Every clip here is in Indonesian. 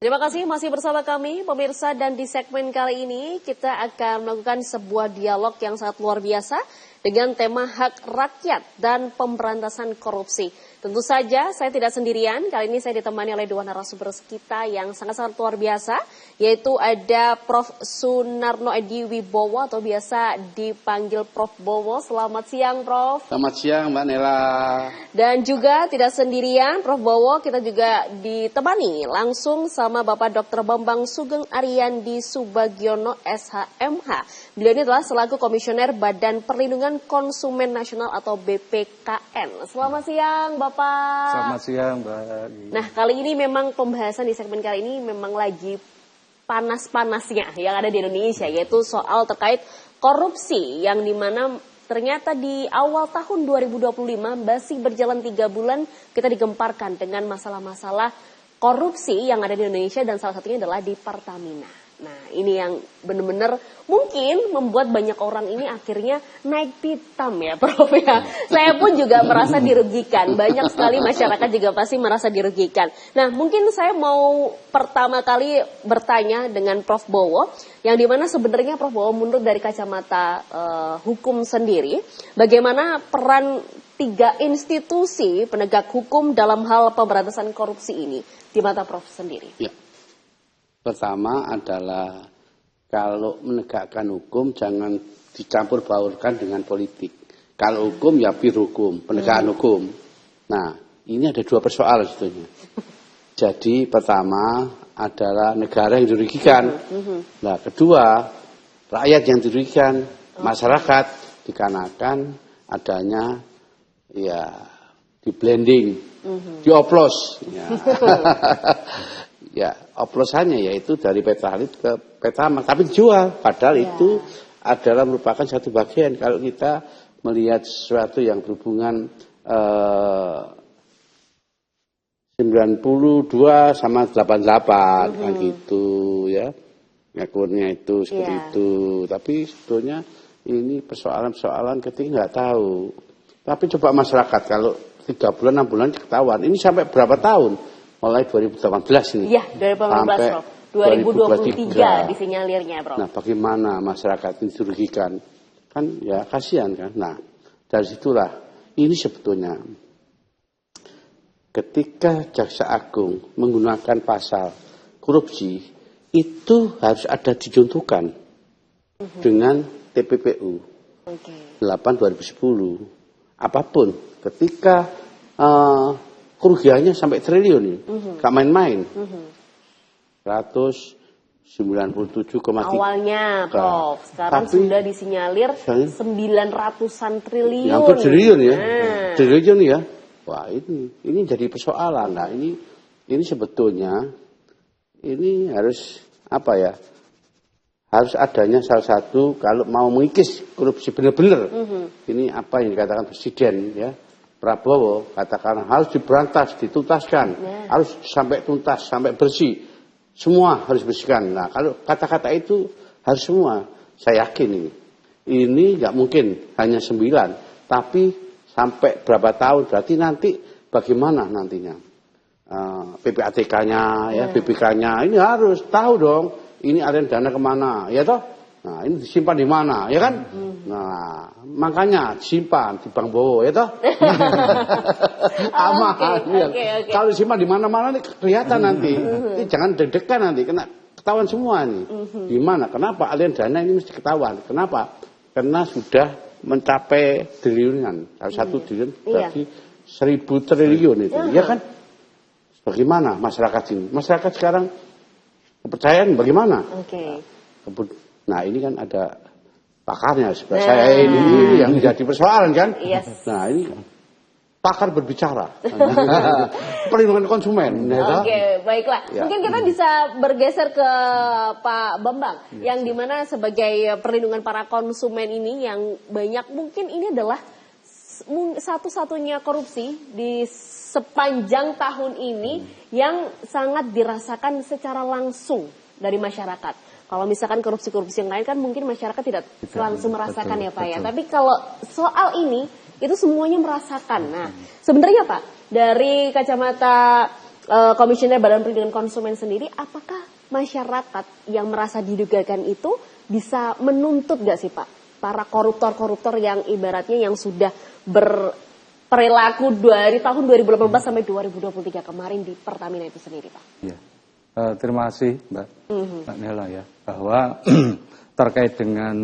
Terima kasih masih bersama kami pemirsa, dan di segmen kali ini kita akan melakukan sebuah dialog yang sangat luar biasa dengan tema hak rakyat dan pemberantasan korupsi. Tentu saja saya tidak sendirian, kali ini saya ditemani oleh dua narasumber kita yang sangat-sangat luar biasa, yaitu ada Prof. Sunarno Edi Wibowo atau biasa dipanggil Prof. Bowo. Selamat siang, Prof. Selamat siang, Mbak Nela. Dan juga tidak sendirian, Prof. Bowo, kita juga ditemani langsung sama Bapak Dr. Bambang Sugeng Ariandi Subagiono, SHMH. Beliau ini adalah selaku Komisioner Badan Perlindungan Konsumen Nasional atau BPKN. Selamat siang, Bapak. Selamat siang, Mbak. Nah, kali ini memang pembahasan di segmen kali ini memang lagi panas-panasnya yang ada di Indonesia, yaitu soal terkait korupsi yang dimana ternyata di awal tahun 2025 masih berjalan 3 bulan kita digemparkan dengan masalah-masalah korupsi yang ada di Indonesia, dan salah satunya adalah di Pertamina. Nah, ini yang benar-benar mungkin membuat banyak orang ini akhirnya naik pitam ya, Prof. Ya. Saya pun juga merasa dirugikan. Banyak sekali masyarakat juga pasti merasa dirugikan. Nah, mungkin saya mau pertama kali bertanya dengan Prof. Bowo, yang dimana sebenarnya Prof. Bowo menurut dari kacamata hukum sendiri, bagaimana peran 3 institusi penegak hukum dalam hal pemberantasan korupsi ini di mata Prof. sendiri? Ya. Pertama adalah kalau menegakkan hukum jangan dicampur baurkan dengan politik. Kalau hukum ya pure hukum, penegakan hukum. Nah, ini ada 2 persoalan sebetulnya. Jadi pertama adalah negara yang dirugikan. Nah, kedua rakyat yang dirugikan, masyarakat, dikarenakan adanya ya di blending, dioplos. Ya. Ya, oplosannya yaitu dari Petralit ke Pertamax, tapi dijual. Padahal itu adalah merupakan satu bagian. Kalau kita melihat sesuatu yang berhubungan 92 sama 88 kan gitu ya. Ngakurnya itu seperti itu. Tapi sebetulnya ini persoalan-persoalan ketika nggak tahu. Tapi coba masyarakat kalau 3 bulan 6 bulan ketahuan. Ini sampai berapa tahun? Mulai 2018 ini. Iya, 2018, Prof. 2023 disinyalirnya, Prof. Nah, bagaimana masyarakat ini dirugikan? Kan ya kasihan kan. Nah, dari situlah ini sebetulnya ketika Jaksa Agung menggunakan pasal korupsi itu harus ada dicontohkan dengan TPPU 8/2010. Apapun ketika kerugiannya sampai triliun, gak main-main. 197,3. Awalnya, Prof. Sekarang sudah disinyalir 900-an triliun. Hampir triliun ya. Triliun ya. Wah, ini jadi persoalan. Nah, ini sebetulnya ini harus apa ya? Harus adanya salah satu kalau mau mengikis korupsi benar-benar. Ini apa yang dikatakan Presiden ya. Prabowo katakan harus diberantas, dituntaskan, harus sampai tuntas, sampai bersih, semua harus bersihkan. Nah, kalau kata-kata itu harus semua, saya yakin ini nggak mungkin hanya 9, tapi sampai berapa tahun, berarti nanti bagaimana nantinya PPATK-nya, ya, BPK-nya, ini harus tahu dong, ini aliran dana kemana, ya toh? Nah, ini disimpan di mana, ya kan? Nah, makanya disimpan di Bank Bowo, ya toh? Aman. Okay. Kalau disimpan di mana-mana ini kelihatan nanti. Ini jangan deg-degan nanti, kena ketahuan semua nih. Di mana? Kenapa aliran dana ini mesti ketahuan? Kenapa? Karena sudah mencapai triliunan. Kalau 1 triliun berarti 1000 triliun itu, ya kan? Bagaimana masyarakat ini? Masyarakat sekarang kepercayaan bagaimana? Nah, ini kan ada pakarnya, saya ini yang menjadi persoalan kan. Nah, ini pakar berbicara. Perlindungan konsumen. Baiklah. Mungkin kita bisa bergeser ke Pak Bambang, yang dimana sebagai perlindungan para konsumen ini yang banyak mungkin ini adalah satu-satunya korupsi di sepanjang tahun ini yang sangat dirasakan secara langsung dari masyarakat. Kalau misalkan korupsi-korupsi yang lain kan mungkin masyarakat tidak langsung merasakan ya Pak ya. Tapi kalau soal ini itu semuanya merasakan. Nah, sebenarnya Pak, dari kacamata Komisioner Badan Perlindungan Konsumen sendiri, apakah masyarakat yang merasa didugakan itu bisa menuntut gak sih Pak para koruptor-koruptor yang ibaratnya yang sudah berperilaku dari tahun 2018 sampai 2023 kemarin di Pertamina itu sendiri Pak? Ya. Terima kasih Mbak Nela ya, bahwa terkait dengan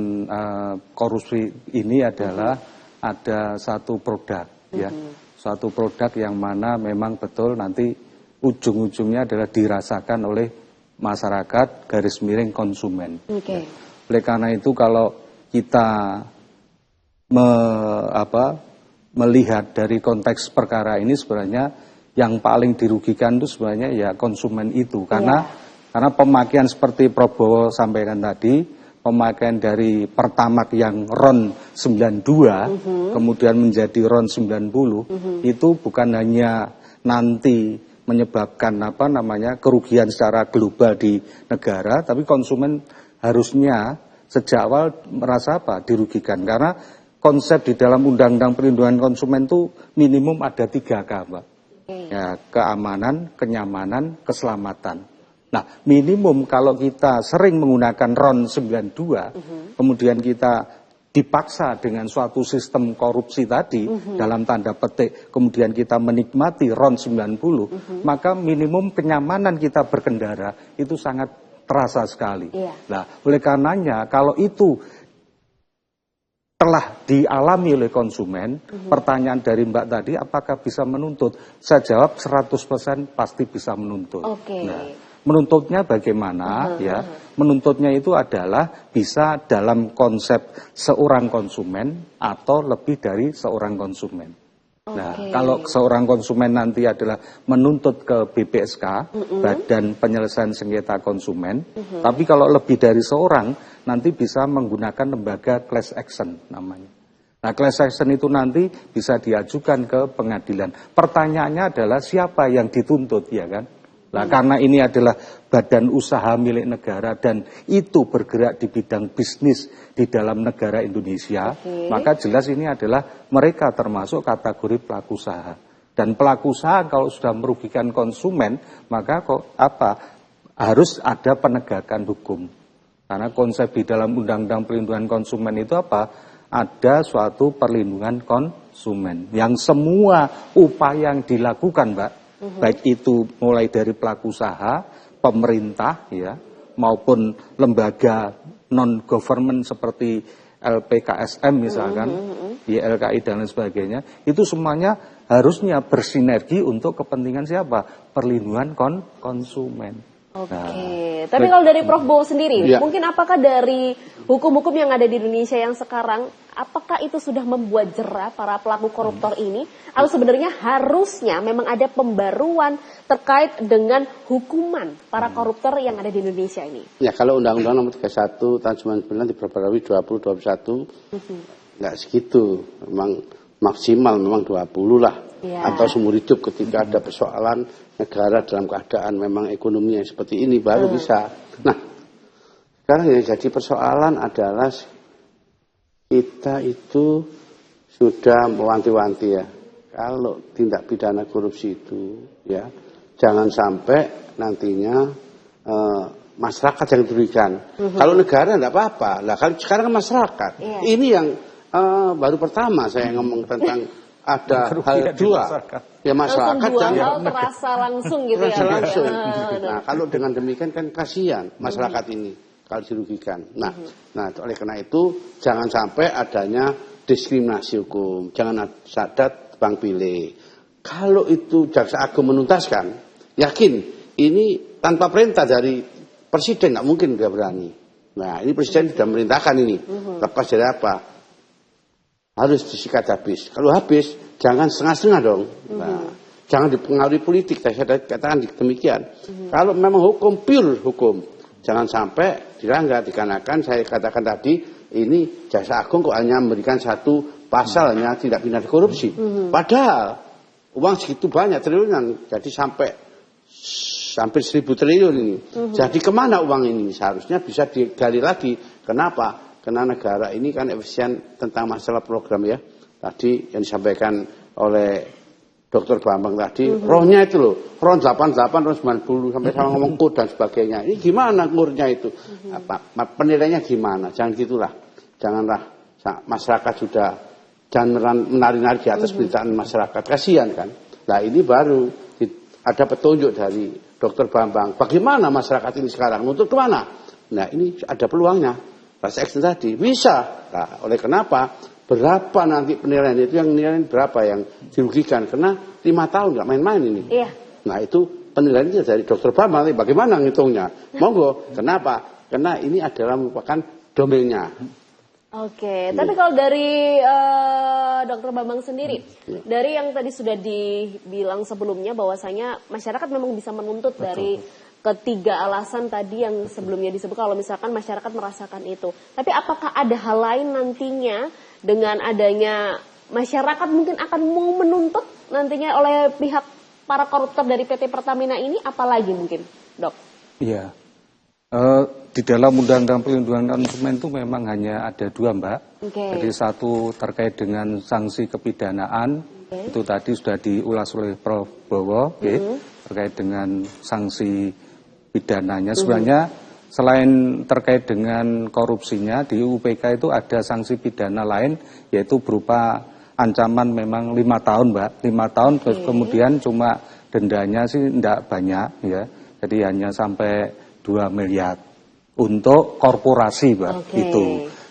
korupsi ini adalah ada satu produk ya, suatu produk yang mana memang betul nanti ujung-ujungnya adalah dirasakan oleh masyarakat garis miring konsumen. Okay. Oleh karena itu kalau kita melihat dari konteks perkara ini sebenarnya yang paling dirugikan itu sebenarnya ya konsumen itu karena pemakaian seperti Prabowo sampaikan tadi, pemakaian dari Pertamax yang RON 92 kemudian menjadi RON 90 itu bukan hanya nanti menyebabkan kerugian secara global di negara, tapi konsumen harusnya sejak awal merasa dirugikan karena konsep di dalam Undang-Undang Perlindungan Konsumen itu minimum ada 3K, Mbak. Ya, keamanan, kenyamanan, keselamatan. Nah, minimum kalau kita sering menggunakan RON 92, kemudian kita dipaksa dengan suatu sistem korupsi tadi, dalam tanda petik, kemudian kita menikmati RON 90, maka minimum kenyamanan kita berkendara itu sangat terasa sekali. Nah, oleh karenanya, kalau itu telah dialami oleh konsumen, pertanyaan dari Mbak tadi, apakah bisa menuntut? Saya jawab 100% pasti bisa menuntut. Nah, menuntutnya bagaimana ya? Menuntutnya itu adalah bisa dalam konsep seorang konsumen atau lebih dari seorang konsumen. Nah, kalau seorang konsumen nanti adalah menuntut ke BPSK, Badan Penyelesaian Sengketa Konsumen, tapi kalau lebih dari seorang nanti bisa menggunakan lembaga class action namanya. Nah, class action itu nanti bisa diajukan ke pengadilan. Pertanyaannya adalah siapa yang dituntut, ya kan? Nah, karena ini adalah badan usaha milik negara dan itu bergerak di bidang bisnis di dalam negara Indonesia, maka jelas ini adalah mereka termasuk kategori pelaku usaha. Dan pelaku usaha kalau sudah merugikan konsumen, maka harus ada penegakan hukum. Karena konsep di dalam Undang-Undang Perlindungan Konsumen itu ada suatu perlindungan konsumen yang semua upaya yang dilakukan, Mbak, baik itu mulai dari pelaku usaha, pemerintah ya, maupun lembaga non-government seperti LPKSM misalkan, YLKI dan lain sebagainya, itu semuanya harusnya bersinergi untuk kepentingan siapa? Perlindungan konsumen. Tapi kalau dari Prof. Bowo sendiri, mungkin apakah dari hukum-hukum yang ada di Indonesia yang sekarang, apakah itu sudah membuat jera para pelaku koruptor ini? Atau sebenarnya harusnya memang ada pembaruan terkait dengan hukuman para koruptor yang ada di Indonesia ini? Ya, kalau Undang-Undang Nomor 31 tahun 99 diperbarui 2021, nggak segitu, memang maksimal memang 20 lah. Atau seumur hidup ketika ada persoalan negara dalam keadaan memang ekonominya seperti ini baru bisa. Nah, sekarang yang jadi persoalan adalah kita itu sudah mewanti-wanti ya, kalau tindak pidana korupsi itu ya jangan sampai nantinya masyarakat yang dirugikan. Kalau negara enggak apa-apa. Lah kalau sekarang kan masyarakat. Ini yang baru pertama saya ngomong tentang ada hal dua. Ya masyarakat yang terasa langsung gitu ya. Langsung. Nah, kalau dengan demikian kan kasihan masyarakat ini kalau dirugikan. Nah, oleh karena itu jangan sampai adanya diskriminasi hukum, jangan ada tebang pilih. Kalau itu Jaksa Agung menuntaskan, yakin ini tanpa perintah dari Presiden nggak mungkin dia berani. Nah, ini Presiden sudah merintahkan ini. Lepas dari apa? Harus disikat habis. Kalau habis, jangan setengah-setengah dong. Nah, jangan dipengaruhi politik. Saya katakan demikian. Kalau memang hukum, pure hukum. Jangan sampai dilanggar. Dikarenakan saya katakan tadi, ini Jaksa Agung kok hanya memberikan satu pasal hanya tindak pidana korupsi. Padahal uang segitu banyak, triliunan. Jadi hampir 1.000 triliun ini. Jadi kemana uang ini? Seharusnya bisa digali lagi. Kenapa? Karena negara ini kan efisien tentang masalah program ya. Tadi yang disampaikan oleh Dr. Bambang tadi, rohnya itu loh, roh 88, roh 90, sampai sama ngomong kod dan sebagainya. Ini gimana ngurnya itu? Penilaiannya gimana? Jangan gitulah. Janganlah masyarakat sudah, jangan menari-nari di atas penderitaan masyarakat. Kasihan kan? Nah ini baru ada petunjuk dari Dr. Bambang. Bagaimana masyarakat ini sekarang? Untuk kemana? Nah ini ada peluangnya. Class action tadi bisa. Nah, oleh kenapa? Berapa nanti penilaian itu, yang nilaian berapa yang dirugikan, karena 5 tahun nggak main-main ini. Iya. Nah itu penilaiannya dari Dr. Bambang, bagaimana ngitungnya? Monggo, kenapa? Karena ini adalah merupakan domainnya. Oke, tapi kalau dari Dr. Bambang sendiri, dari yang tadi sudah dibilang sebelumnya bahwasanya masyarakat memang bisa menuntut dari ketiga alasan tadi yang sebelumnya disebut, kalau misalkan masyarakat merasakan itu. Tapi apakah ada hal lain nantinya dengan adanya masyarakat mungkin akan mau menuntut nantinya oleh pihak para koruptor dari PT Pertamina ini, apalagi mungkin, Dok? Iya, di dalam Undang-Undang Perlindungan Konsumen itu memang hanya ada 2, Mbak. Jadi satu terkait dengan sanksi kepidanaan, itu tadi sudah diulas oleh Prof. Bowo, terkait dengan sanksi pidananya. Sebenarnya selain terkait dengan korupsinya, di UPK itu ada sanksi pidana lain, yaitu berupa ancaman memang 5 tahun, Mbak. 5 tahun, kemudian cuma dendanya sih tidak banyak, ya. Jadi hanya sampai 2 miliar untuk korporasi, Mbak, itu.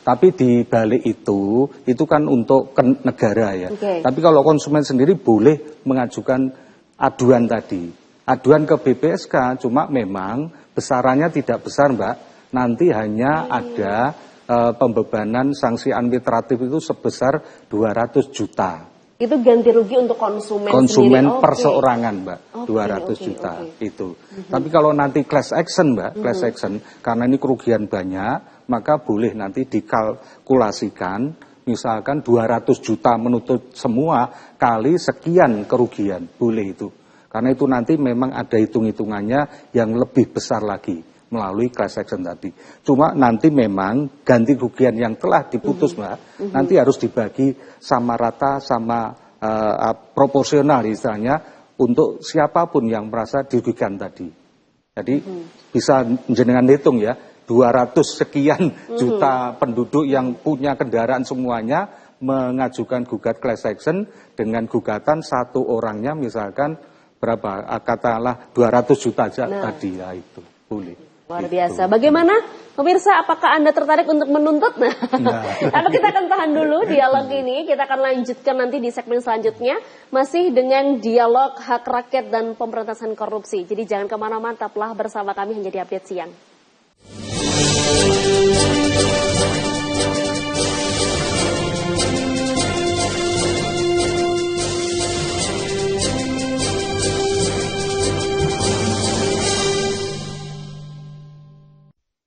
Tapi di balik itu kan untuk negara, ya. Tapi kalau konsumen sendiri boleh mengajukan aduan tadi. Aduan ke BPSK, cuma memang besarannya tidak besar, Mbak. Nanti hanya ada pembebanan sanksi administratif itu sebesar 200 juta. Itu ganti rugi untuk konsumen sendiri. Perseorangan, Mbak, 200 juta itu. Tapi kalau nanti class action, Mbak, class action, karena ini kerugian banyak, maka boleh nanti dikalkulasikan, misalkan 200 juta menuntut semua kali sekian kerugian, boleh itu. Karena itu nanti memang ada hitung-hitungannya yang lebih besar lagi melalui class action tadi. Cuma nanti memang ganti kerugian yang telah diputus, Mbak, nanti harus dibagi sama rata, sama proporsional istilahnya untuk siapapun yang merasa dirugikan tadi. Jadi bisa jenengan hitung ya, 200 sekian juta penduduk yang punya kendaraan semuanya mengajukan gugat class action dengan gugatan satu orangnya misalkan berapa, katakanlah 200 juta aja tadi, ya itu boleh. Luar biasa. Bagaimana pemirsa, apakah Anda tertarik untuk menuntut? Tapi kita akan tahan dulu dialog ini, kita akan lanjutkan nanti di segmen selanjutnya, masih dengan dialog hak rakyat dan pemberantasan korupsi. Jadi jangan kemana-mana, tetaplah bersama kami hanya di Update Siang.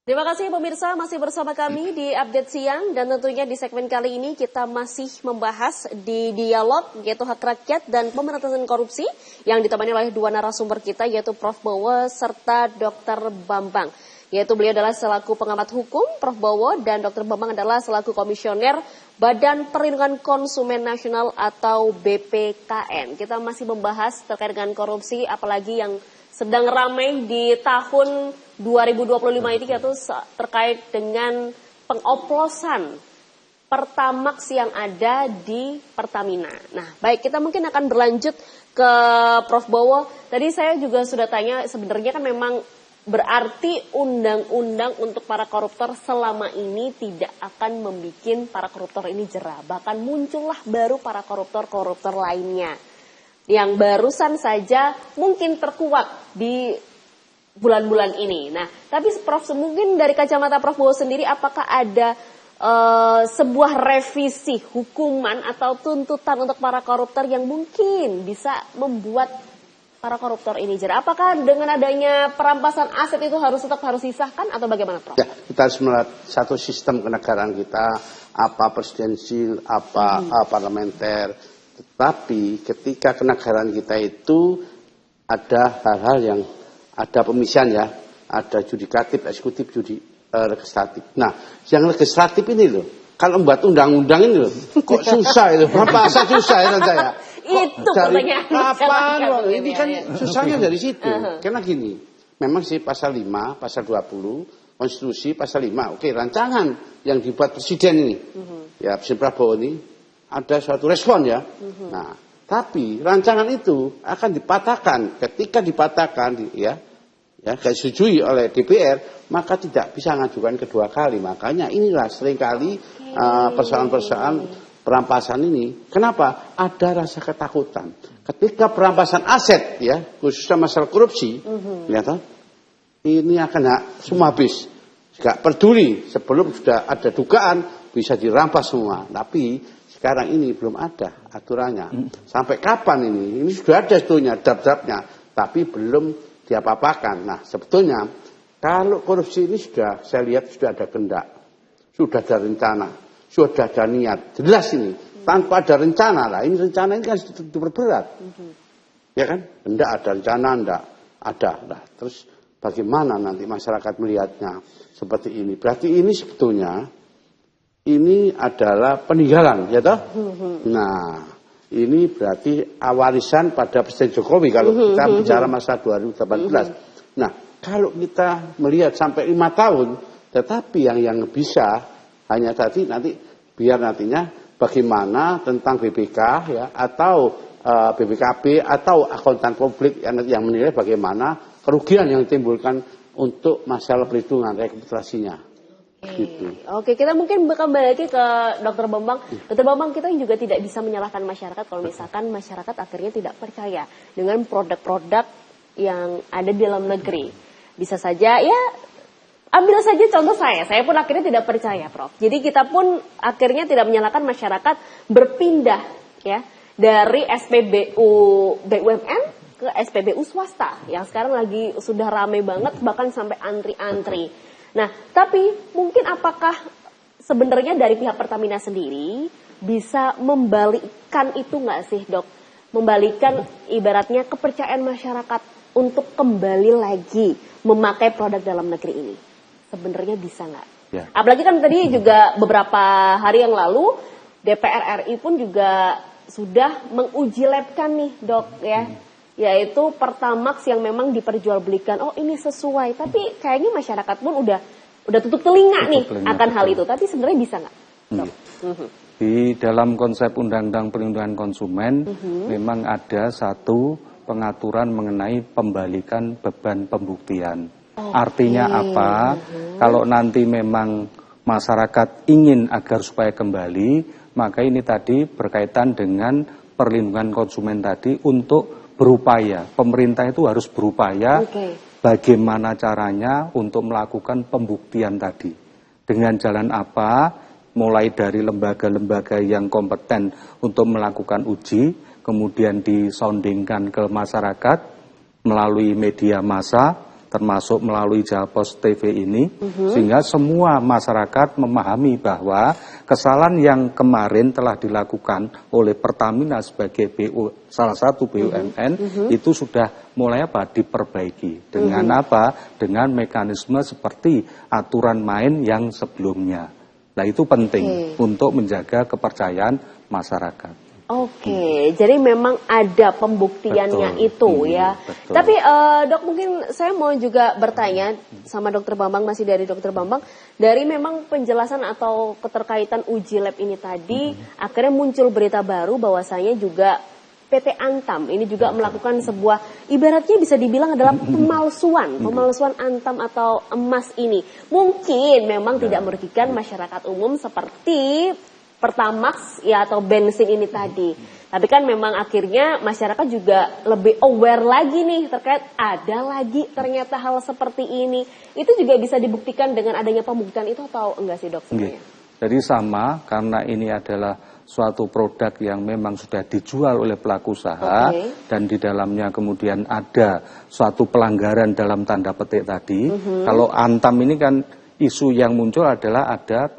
Terima kasih pemirsa, masih bersama kami di Update Siang, dan tentunya di segmen kali ini kita masih membahas di dialog yaitu hak rakyat dan pemberantasan korupsi yang ditemani oleh 2 narasumber kita, yaitu Prof. Bowo serta Dr. Bambang. Yaitu beliau adalah selaku pengamat hukum, Prof. Bowo, dan Dr. Bambang adalah selaku komisioner Badan Perlindungan Konsumen Nasional atau BPKN. Kita masih membahas terkait dengan korupsi, apalagi yang sedang ramai di tahun 2025 ini, yaitu terkait dengan pengoplosan Pertamax yang ada di Pertamina. Nah, baik, kita mungkin akan berlanjut ke Prof. Bowo. Tadi saya juga sudah tanya, sebenarnya kan memang berarti undang-undang untuk para koruptor selama ini tidak akan membuat para koruptor ini jera. Bahkan muncullah baru para koruptor-koruptor lainnya yang barusan saja mungkin terkuak di bulan-bulan ini. Nah, tapi Prof, mungkin dari kacamata Prof. Bowo sendiri, apakah ada sebuah revisi hukuman atau tuntutan untuk para koruptor yang mungkin bisa membuat para koruptor ini jera? Apakah dengan adanya perampasan aset itu tetap harus disahkan atau bagaimana, Prof? Ya, kita harus melihat satu sistem kenegaraan kita, apa presidensil, apa parlementer. Tetapi ketika kenegaraan kita itu ada hal-hal yang ada pemisihan, ya, ada judikatif, eksekutif, legislatif. Nah, yang legislatif ini loh, kalau membuat undang-undang ini loh, kok susah itu, bahasa susah ya saya. Itu pertanyaan. Kapan? Ini kan susahnya dari situ. Karena gini, memang sih pasal 5, pasal 20, konstitusi pasal 5, oke, rancangan yang dibuat presiden ini, ya Presiden Prabowo ini, ada suatu respon ya. Nah, tapi rancangan itu akan dipatahkan, ketika dipatahkan, ya disetujui oleh DPR, maka tidak bisa mengajukan kedua kali. Makanya inilah seringkali persoalan-persoalan perampasan ini. Kenapa? Ada rasa ketakutan. Ketika perampasan aset, ya khususnya masalah korupsi, ini akan semua habis. Gak peduli, sebelum sudah ada dugaan bisa dirampas semua. Tapi sekarang ini belum ada aturannya. Sampai kapan ini? Ini sudah ada sebetulnya draft-draftnya, tapi belum diapa-apakan. Nah, sebetulnya kalau korupsi ini sudah, saya lihat sudah ada kehendak, sudah ada rencana, sudah ada niat. Jelas ini, tanpa ada rencana lah. Ini rencana ini kan diperberat, ya kan? Enggak ada rencana, enggak ada. Nah, terus bagaimana nanti masyarakat melihatnya seperti ini? Berarti ini sebetulnya ini adalah peninggalan, ya toh? Nah. Ini berarti warisan pada Presiden Jokowi kalau kita bicara masa 2018. Nah, kalau kita melihat sampai 5 tahun, tetapi yang bisa hanya tadi nanti biar nantinya bagaimana tentang BPK ya atau BPKB atau akuntan publik yang menilai bagaimana kerugian yang ditimbulkan untuk masalah perhitungan rekapitulasinya. Gitu. Oke, kita mungkin kembali lagi ke Dr. Bambang. Dr. Bambang, kita juga tidak bisa menyalahkan masyarakat kalau misalkan masyarakat akhirnya tidak percaya dengan produk-produk yang ada di dalam negeri. Bisa saja, ya ambil saja contoh saya pun akhirnya tidak percaya, Prof. Jadi kita pun akhirnya tidak menyalahkan masyarakat berpindah ya dari SPBU BUMN ke SPBU swasta yang sekarang lagi sudah ramai banget bahkan sampai antri-antri. Nah, tapi mungkin apakah sebenarnya dari pihak Pertamina sendiri bisa membalikkan itu nggak sih, Dok? Membalikkan ibaratnya kepercayaan masyarakat untuk kembali lagi memakai produk dalam negeri ini. Sebenarnya bisa nggak? Ya. Apalagi kan tadi juga beberapa hari yang lalu DPR RI pun juga sudah menguji labkan nih, Dok, ya. Yaitu Pertamax yang memang diperjualbelikan, oh ini sesuai, tapi kayaknya masyarakat pun udah tutup telinga akan hal itu, tapi sebenarnya bisa nggak? Di dalam konsep Undang-Undang Perlindungan Konsumen memang ada satu pengaturan mengenai pembalikan beban pembuktian. Artinya apa? Kalau nanti memang masyarakat ingin agar supaya kembali, maka ini tadi berkaitan dengan perlindungan konsumen tadi untuk berupaya, pemerintah itu harus berupaya bagaimana caranya untuk melakukan pembuktian tadi. Dengan jalan apa, mulai dari lembaga-lembaga yang kompeten untuk melakukan uji, kemudian disoundingkan ke masyarakat melalui media massa, termasuk melalui Jalpos TV ini, sehingga semua masyarakat memahami bahwa kesalahan yang kemarin telah dilakukan oleh Pertamina sebagai salah satu BUMN itu sudah mulai diperbaiki. Dengan apa? Dengan mekanisme seperti aturan main yang sebelumnya. Nah, itu penting untuk menjaga kepercayaan masyarakat. Oke, jadi memang ada pembuktiannya itu ya. Betul. Tapi Dok, mungkin saya mau juga bertanya sama Dr. Bambang, masih dari Dr. Bambang, dari memang penjelasan atau keterkaitan uji lab ini tadi, akhirnya muncul berita baru bahwasanya juga PT Antam ini juga melakukan sebuah, ibaratnya bisa dibilang adalah pemalsuan Antam atau emas ini. Mungkin memang tidak merugikan masyarakat umum seperti Pertamax ya atau bensin ini tadi. Tapi kan memang akhirnya masyarakat juga lebih aware lagi nih terkait ada lagi ternyata hal seperti ini. Itu juga bisa dibuktikan dengan adanya pembuktian itu atau enggak sih, Dok? Jadi sama, karena ini adalah suatu produk yang memang sudah dijual oleh pelaku usaha dan di dalamnya kemudian ada suatu pelanggaran dalam tanda petik tadi. Kalau Antam ini kan isu yang muncul adalah ada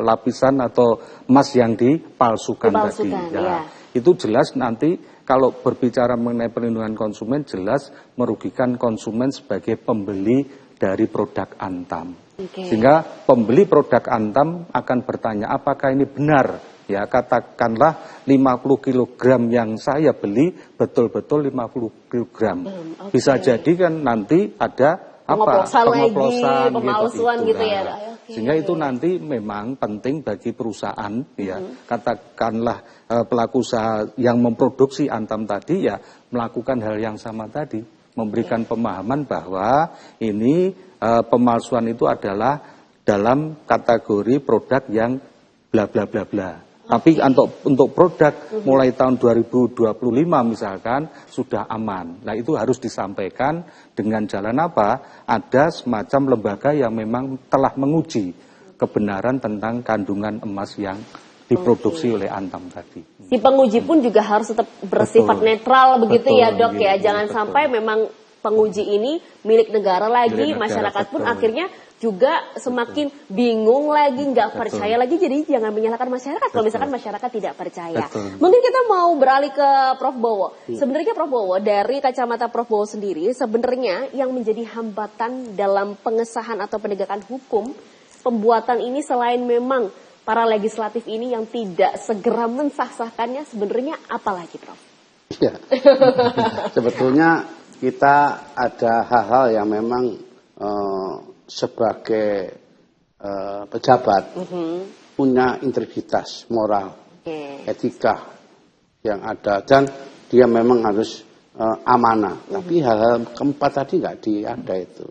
lapisan atau emas yang dipalsukan tadi. Ya. Itu jelas nanti kalau berbicara mengenai perlindungan konsumen jelas merugikan konsumen sebagai pembeli dari produk Antam. Sehingga pembeli produk Antam akan bertanya apakah ini benar, ya katakanlah 50 kg yang saya beli betul-betul 50 kg. Bisa jadi kan nanti ada pengoplosan, pemalsuan gitu ya. Sehingga itu nanti memang penting bagi perusahaan, ya katakanlah pelaku usaha yang memproduksi Antam tadi ya melakukan hal yang sama tadi, memberikan pemahaman bahwa ini pemalsuan itu adalah dalam kategori produk yang bla bla bla bla. Tapi untuk produk mulai tahun 2025 misalkan sudah aman. Nah itu harus disampaikan dengan jalan apa? Ada semacam lembaga yang memang telah menguji kebenaran tentang kandungan emas yang diproduksi oleh Antam tadi. Si penguji pun juga harus tetap bersifat netral begitu ya dok ya. Jangan sampai memang penguji ini milik negara lagi, masyarakat pun akhirnya juga semakin bingung lagi, nggak percaya lagi. Jadi jangan menyalahkan masyarakat kalau misalkan masyarakat tidak percaya. Mungkin kita mau beralih ke Prof. Bowo. Sebenarnya Prof. Bowo, dari kacamata Prof. Bowo sendiri, sebenarnya yang menjadi hambatan dalam pengesahan atau penegakan hukum pembuatan ini selain memang para legislatif ini yang tidak segera mensah-sahkannya, sebenarnya apa lagi, Prof? Ya, sebetulnya kita ada hal-hal yang memang sebagai pejabat punya integritas moral, etika yang ada, dan dia memang harus amanah. Tapi hal-hal keempat tadi nggak ada itu.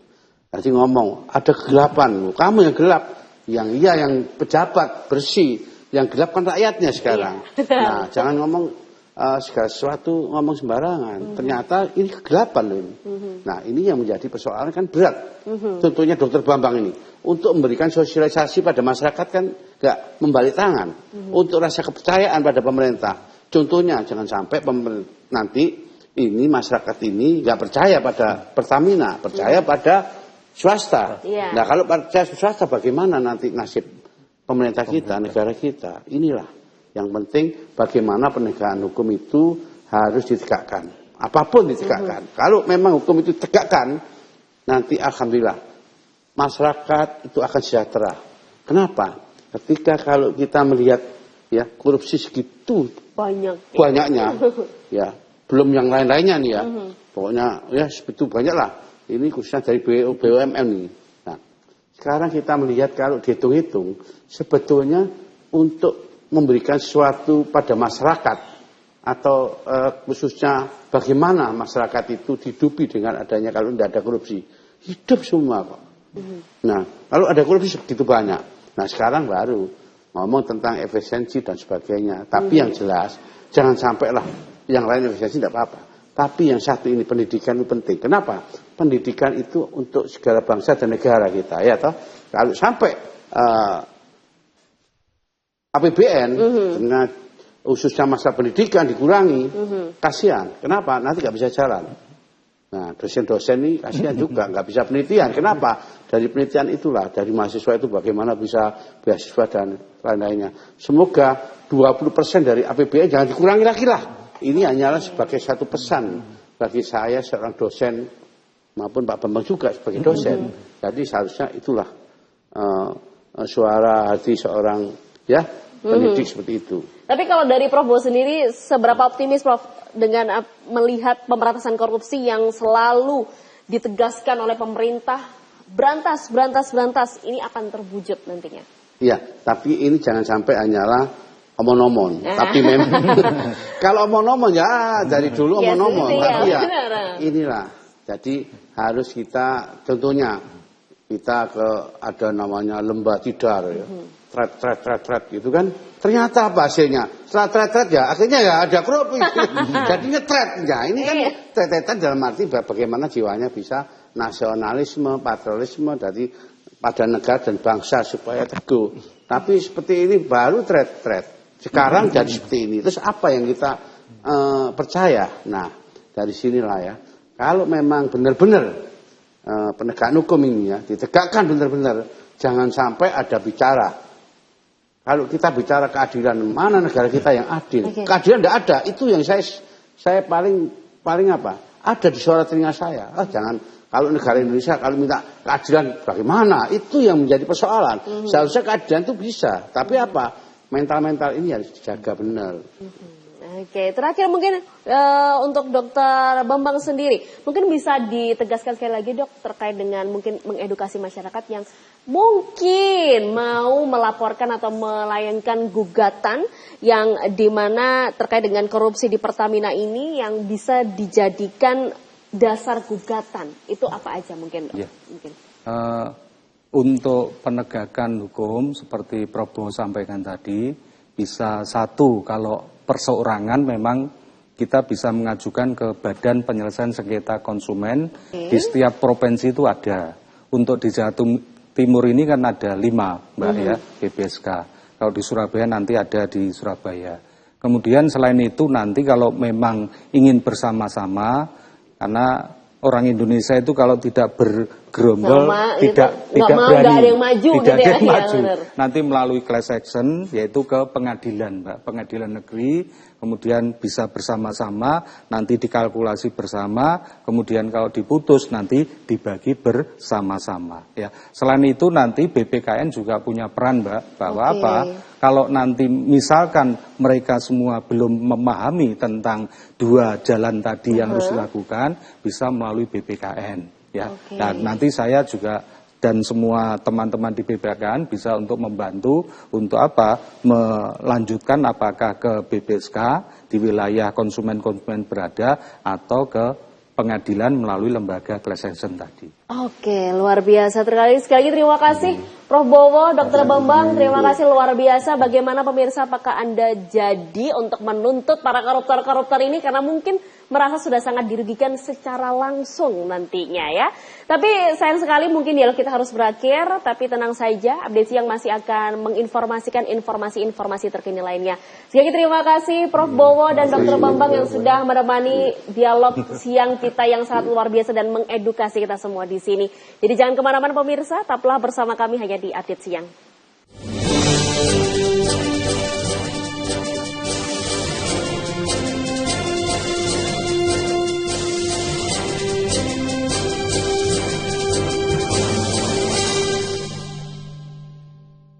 Tadi ngomong ada kegelapan, kamu yang gelap, yang pejabat bersih, yang gelap kan rakyatnya sekarang. Nah jangan ngomong segala sesuatu ngomong sembarangan. Ternyata ini kegelapan loh ini. Nah ini yang menjadi persoalan kan berat. Contohnya Dokter Bambang ini untuk memberikan sosialisasi pada masyarakat kan nggak membalik tangan. Untuk rasa kepercayaan pada pemerintah. Contohnya jangan sampai nanti ini masyarakat ini nggak percaya pada Pertamina, percaya pada swasta. Nah kalau percaya swasta bagaimana nanti nasib pemerintah kita, negara kita? Inilah yang penting bagaimana penegakan hukum itu harus ditegakkan. Apapun ditegakkan. Kalau memang hukum itu ditegakkan, nanti alhamdulillah masyarakat itu akan sejahtera. Kenapa? Ketika kalau kita melihat ya korupsi segitu banyaknya, ya belum yang lain-lainnya nih ya. Pokoknya ya segitu banyak lah. Ini khususnya dari BUMN nih. Nah, sekarang kita melihat kalau dihitung-hitung sebetulnya untuk memberikan sesuatu pada masyarakat atau khususnya bagaimana masyarakat itu dihidupi dengan adanya kalau tidak ada korupsi, hidup semua kok. Nah kalau ada korupsi segitu banyak, nah sekarang baru ngomong tentang efisiensi dan sebagainya. Tapi yang jelas jangan sampailah yang lain efisiensi tidak apa-apa, tapi yang satu ini pendidikan itu penting. Kenapa? Pendidikan itu untuk segala bangsa dan negara kita ya toh. Kalau sampai APBN dengan khususnya masa pendidikan dikurangi, kasihan. Kenapa? Nanti nggak bisa jalan. Nah, dosen-dosen ini kasihan juga, nggak bisa penelitian. Kenapa? Dari penelitian itulah, dari mahasiswa itu bagaimana bisa beasiswa dan lain-lainnya. Semoga 20% dari APBN jangan dikurangi lagi lah. Ini hanyalah sebagai satu pesan bagi saya seorang dosen maupun Pak Bambang juga sebagai dosen. Jadi seharusnya itulah suara hati seorang ya pendidik seperti itu. Tapi kalau dari Prof. Bowo sendiri, seberapa optimis Prof dengan melihat pemberantasan korupsi yang selalu ditegaskan oleh pemerintah, berantas, ini akan terwujud nantinya? Iya, tapi ini jangan sampai hanyalah omong-omong. Tapi memang kalau omong-omong ya dari dulu omong-omong. Tapi ya inilah. Jadi harus kita, contohnya kita ada namanya lembah tidar ya. Tret gitu kan. Ternyata apa hasilnya? Setelah tret ya akhirnya ya ada korupsi. Jadinya tret. Ya ini kan tret-tretan dalam arti bagaimana jiwanya bisa nasionalisme, patriotisme dari pada negara dan bangsa supaya teguh. Tapi seperti ini baru tret. Sekarang jadi seperti ini. Terus apa yang kita percaya? Nah, dari sinilah ya. Kalau memang benar-benar penegakan hukum ini ya ditegakkan benar-benar, jangan sampai ada bicara. Kalau kita bicara keadilan, mana negara kita yang adil? Keadilan tidak ada. Itu yang saya paling apa? ada di suara telinga saya. Jangan, kalau negara Indonesia kalau minta keadilan bagaimana? Itu yang menjadi persoalan. Seharusnya keadilan itu bisa, tapi apa? Mental-mental ini harus dijaga benar. Oke, terakhir mungkin untuk Dokter Bambang sendiri, mungkin bisa ditegaskan sekali lagi Dok terkait dengan mungkin mengedukasi masyarakat yang mungkin mau melaporkan atau melayangkan gugatan yang dimana terkait dengan korupsi di Pertamina ini yang bisa dijadikan dasar gugatan. Itu apa aja mungkin Dok? Ya. Mungkin. Untuk penegakan hukum seperti Prof. Bowo sampaikan tadi, bisa satu kalau perseorangan memang kita bisa mengajukan ke Badan Penyelesaian Sengketa Konsumen. Di setiap provinsi itu ada. Untuk di Jawa Timur ini kan ada 5 Mbak ya, BPSK. Kalau di Surabaya nanti ada di Surabaya. Kemudian selain itu nanti kalau memang ingin bersama-sama, karena orang Indonesia itu kalau tidak bergerombol tidak berani, ada yang maju, tidak ada yang ya, maju. benar. Nanti melalui class action yaitu ke pengadilan, Mbak, pengadilan negeri, kemudian bisa bersama-sama, nanti dikalkulasi bersama, kemudian kalau diputus nanti dibagi bersama-sama. Ya, selain itu nanti BPKN juga punya peran, Mbak, bahwa apa? Kalau nanti misalkan mereka semua belum memahami tentang 2 jalan tadi yang harus dilakukan, bisa melalui BPKN. Ya, dan nanti saya juga dan semua teman-teman di BPKN bisa untuk membantu untuk apa? Melanjutkan apakah ke BPSK di wilayah konsumen-konsumen berada atau ke pengadilan melalui lembaga class action tadi. Oke, luar biasa. Sekali lagi terima kasih Prof. Bowo, Dr. Bambang, terima kasih luar biasa. Bagaimana pemirsa, apakah Anda jadi untuk menuntut para koruptor-koruptor ini karena mungkin merasa sudah sangat dirugikan secara langsung nantinya ya. Tapi sayang sekali mungkin dialog kita harus berakhir, tapi tenang saja, Update Siang masih akan menginformasikan informasi-informasi terkini lainnya. Sekali lagi terima kasih Prof. Bowo dan Dr. Bambang yang sudah menemani dialog siang kita yang sangat luar biasa dan mengedukasi kita semua di sini. Jadi jangan kemana-mana pemirsa, tetaplah bersama kami hanya di Update Siang.